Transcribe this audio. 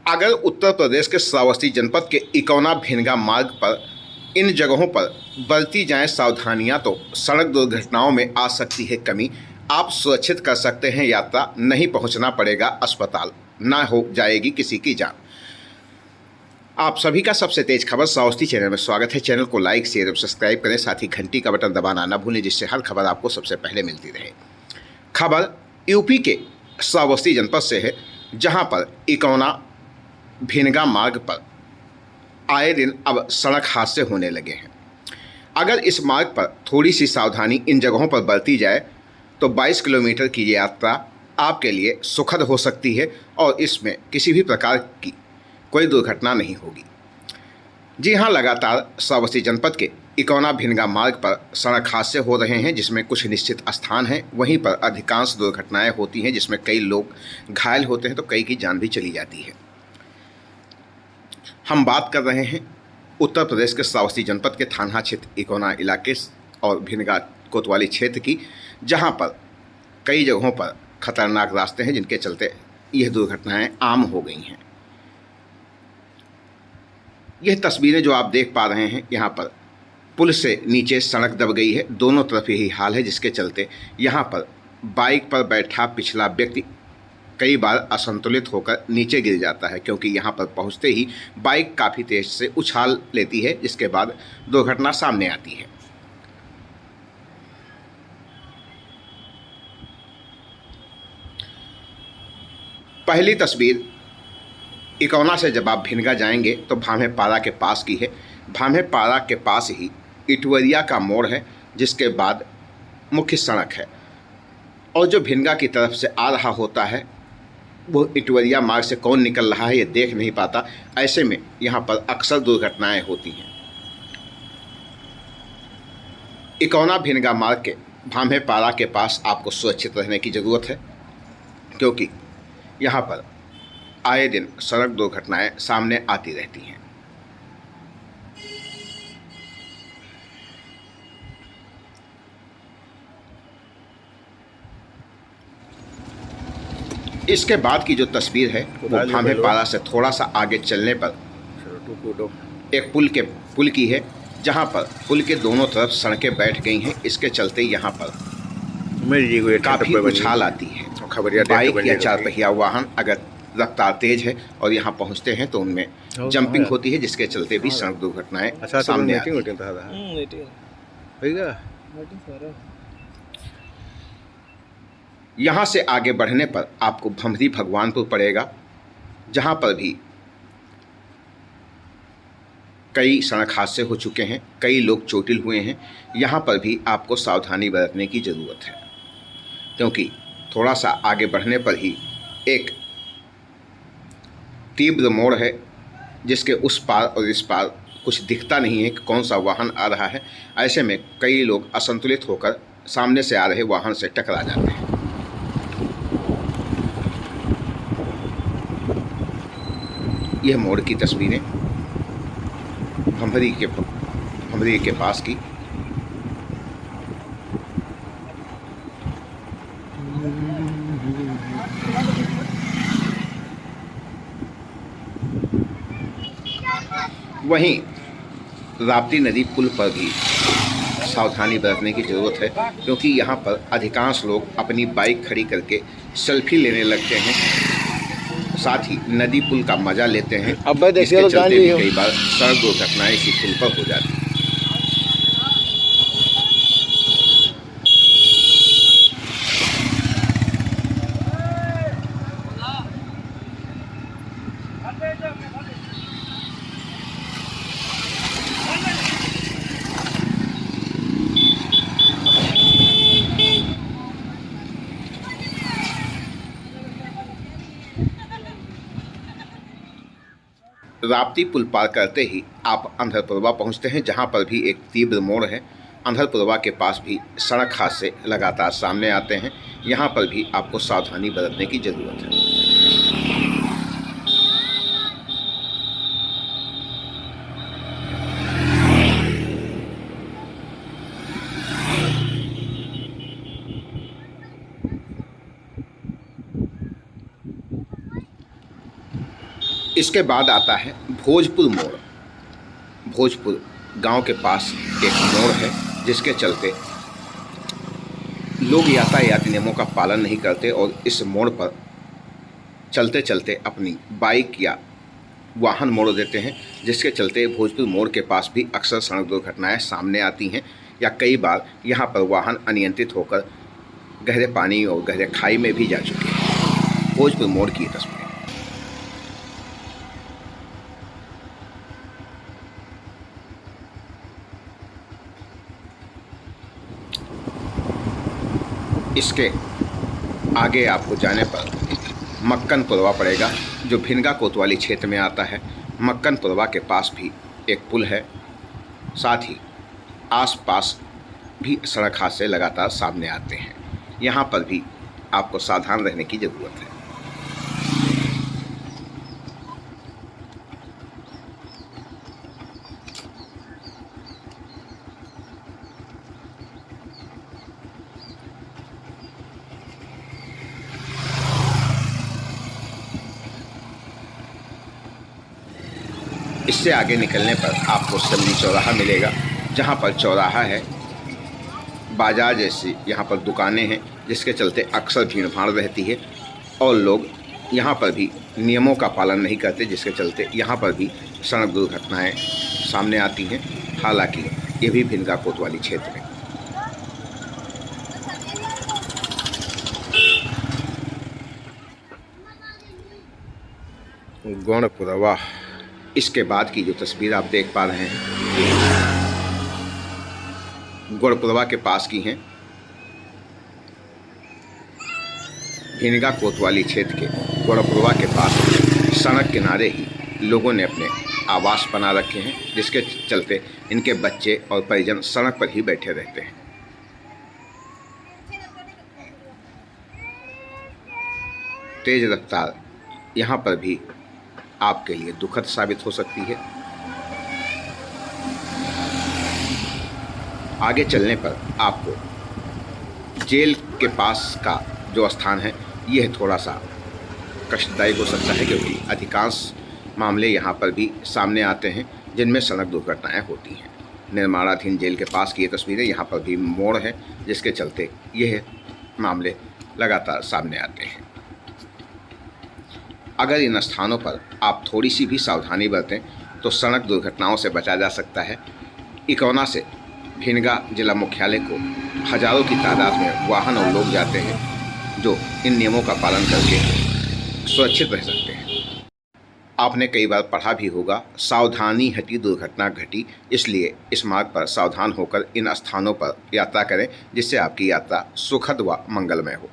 अगर उत्तर प्रदेश के श्रावस्ती जनपद के इकौना भिनगा मार्ग पर इन जगहों पर बरती जाएं सावधानियां तो सड़क दुर्घटनाओं में आ सकती है कमी। आप सुरक्षित कर सकते हैं यात्रा, नहीं पहुंचना पड़ेगा अस्पताल, ना हो जाएगी किसी की जान। आप सभी का सबसे तेज खबर श्रावस्ती चैनल में स्वागत है। चैनल को लाइक, शेयर और सब्सक्राइब करें, साथ ही घंटी का बटन दबाना न भूलें, जिससे हर खबर आपको सबसे पहले मिलती रहे। खबर यूपी के श्रावस्ती जनपद से है, जहां पर इकौना भिनगा मार्ग पर आए दिन अब सड़क हादसे होने लगे हैं। अगर इस मार्ग पर थोड़ी सी सावधानी इन जगहों पर बरती जाए तो 22 किलोमीटर की यात्रा आपके लिए सुखद हो सकती है और इसमें किसी भी प्रकार की कोई दुर्घटना नहीं होगी। जी हाँ, लगातार श्रावस्ती जनपद के इकौना भिनगा मार्ग पर सड़क हादसे हो रहे हैं, जिसमें कुछ निश्चित स्थान हैं, वहीं पर अधिकांश दुर्घटनाएं होती हैं, जिसमें कई लोग घायल होते हैं तो कई की जान भी चली जाती है। हम बात कर रहे हैं उत्तर प्रदेश के श्रावस्ती जनपद के थाना क्षेत्र इकौना इलाके और भिनगा कोतवाली क्षेत्र की, जहां पर कई जगहों पर खतरनाक रास्ते हैं, जिनके चलते यह दुर्घटनाएं आम हो गई हैं। यह तस्वीरें जो आप देख पा रहे हैं, यहाँ पर पुल से नीचे सड़क दब गई है, दोनों तरफ यही हाल है, जिसके चलते यहाँ पर बाइक पर बैठा पिछला व्यक्ति कई बार असंतुलित होकर नीचे गिर जाता है, क्योंकि यहाँ पर पहुँचते ही बाइक काफ़ी तेज से उछाल लेती है, जिसके बाद दुर्घटना सामने आती है। पहली तस्वीर इकौना से जब आप भिनगा जाएंगे तो भामेपारा के पास की है। भामेपारा के पास ही इटवरिया का मोड़ है, जिसके बाद मुख्य सड़क है, और जो भिनगा की तरफ से आ रहा होता है वो इटवरिया मार्ग से कौन निकल रहा है ये देख नहीं पाता। ऐसे में यहाँ पर अक्सर दुर्घटनाएं होती हैं। इकौना भिनगा मार्ग के भामेपारा के पास आपको सुरक्षित रहने की ज़रूरत है, क्योंकि यहाँ पर आए दिन सड़क दुर्घटनाएं सामने आती रहती हैं। इसके बाद की जो तस्वीर है वो भामेपारा से थोड़ा सा आगे चलने पर एक पुल की है, जहां पर पुल के दोनों तरफ सड़कें बैठ गई हैं। इसके चलते यहां पर काफ़ी उछाल आती है। बाइक या चार पहिया वाहन अगर रफ्तार तेज है और यहां पहुंचते हैं तो उनमें जंपिंग होती है, जिसके चलते भी सड़क दुर्घटनाएं सामने आती हैं। यहाँ से आगे बढ़ने पर आपको भमरी भगवानपुर पड़ेगा, जहाँ पर भी कई सड़क हादसे हो चुके हैं, कई लोग चोटिल हुए हैं। यहाँ पर भी आपको सावधानी बरतने की ज़रूरत है, क्योंकि थोड़ा सा आगे बढ़ने पर ही एक तीव्र मोड़ है, जिसके उस पार और इस पार कुछ दिखता नहीं है कि कौन सा वाहन आ रहा है। ऐसे में कई लोग असंतुलित होकर सामने से आ रहे वाहन से टकरा जाते हैं। यह मोड़ की तस्वीरें भमरी के पास की। वहीं राप्ती नदी पुल पर भी सावधानी बरतने की ज़रूरत है, क्योंकि यहाँ पर अधिकांश लोग अपनी बाइक खड़ी करके सेल्फी लेने लगते हैं, साथ ही नदी पुल का मजा लेते हैं। इसके चलते भी कई बार सड़क दुर्घटनाएं इसी पुल पर हो जाती हैं। राप्ती पुल पार करते ही आप अंधरपुरवा पहुंचते हैं, जहां पर भी एक तीव्र मोड़ है। अंधरपुरवा के पास भी सड़क हादसे लगातार सामने आते हैं। यहां पर भी आपको सावधानी बरतने की ज़रूरत है। इसके बाद आता है भोजपुर मोड़। भोजपुर गांव के पास एक मोड़ है जिसके चलते लोग यातायात नियमों का पालन नहीं करते और इस मोड़ पर चलते चलते अपनी बाइक या वाहन मोड़ देते हैं, जिसके चलते भोजपुर मोड़ के पास भी अक्सर सड़क दुर्घटनाएं सामने आती हैं या कई बार यहां पर वाहन अनियंत्रित होकर गहरे पानी और गहरे खाई में भी जा चुके हैं। भोजपुर मोड़ की तस्वीर। इसके आगे आपको जाने पर मक्कनपुरवा पड़ेगा, जो भिनगा कोतवाली क्षेत्र में आता है। मक्कनपुरवा के पास भी एक पुल है। साथ ही आसपास भी सड़क हादसे लगातार सामने आते हैं। यहाँ पर भी आपको सावधान रहने की ज़रूरत है। इससे आगे निकलने पर आपको सिमली चौराहा मिलेगा, जहाँ पर चौराहा है, बाजार जैसी यहाँ पर दुकानें हैं, जिसके चलते अक्सर भीड़ भाड़ रहती है और लोग यहाँ पर भी नियमों का पालन नहीं करते, जिसके चलते यहाँ पर भी सड़क दुर्घटनाएं सामने आती हैं। हालांकि ये भी भिनगा कोतवाली क्षेत्र है। गौड़पुरवा, इसके बाद की जो तस्वीर आप देख पा रहे हैं गौड़पुरवा के पास की हैं। भिनगा कोतवाली क्षेत्र के गौड़पुरवा के पास सड़क किनारे ही लोगों ने अपने आवास बना रखे हैं, जिसके चलते इनके बच्चे और परिजन सड़क पर ही बैठे रहते हैं। तेज रफ्तार यहाँ पर भी आपके लिए दुखद साबित हो सकती है। आगे चलने पर आपको जेल के पास का जो स्थान है यह थोड़ा सा कष्टदायक हो सकता है, क्योंकि अधिकांश मामले यहाँ पर भी सामने आते हैं जिनमें सड़क दुर्घटनाएं होती हैं। निर्माणाधीन जेल के पास की ये तस्वीरें, यहाँ पर भी मोड़ है, जिसके चलते यह मामले लगातार सामने आते हैं। अगर इन स्थानों पर आप थोड़ी सी भी सावधानी बरतें तो सड़क दुर्घटनाओं से बचा जा सकता है। इकौना से भिनगा जिला मुख्यालय को हजारों की तादाद में वाहन और लोग जाते हैं, जो इन नियमों का पालन करके सुरक्षित रह सकते हैं। आपने कई बार पढ़ा भी होगा, सावधानी हटी दुर्घटना घटी। इसलिए इस मार्ग पर सावधान होकर इन स्थानों पर यात्रा करें, जिससे आपकी यात्रा सुखद व मंगलमय हो।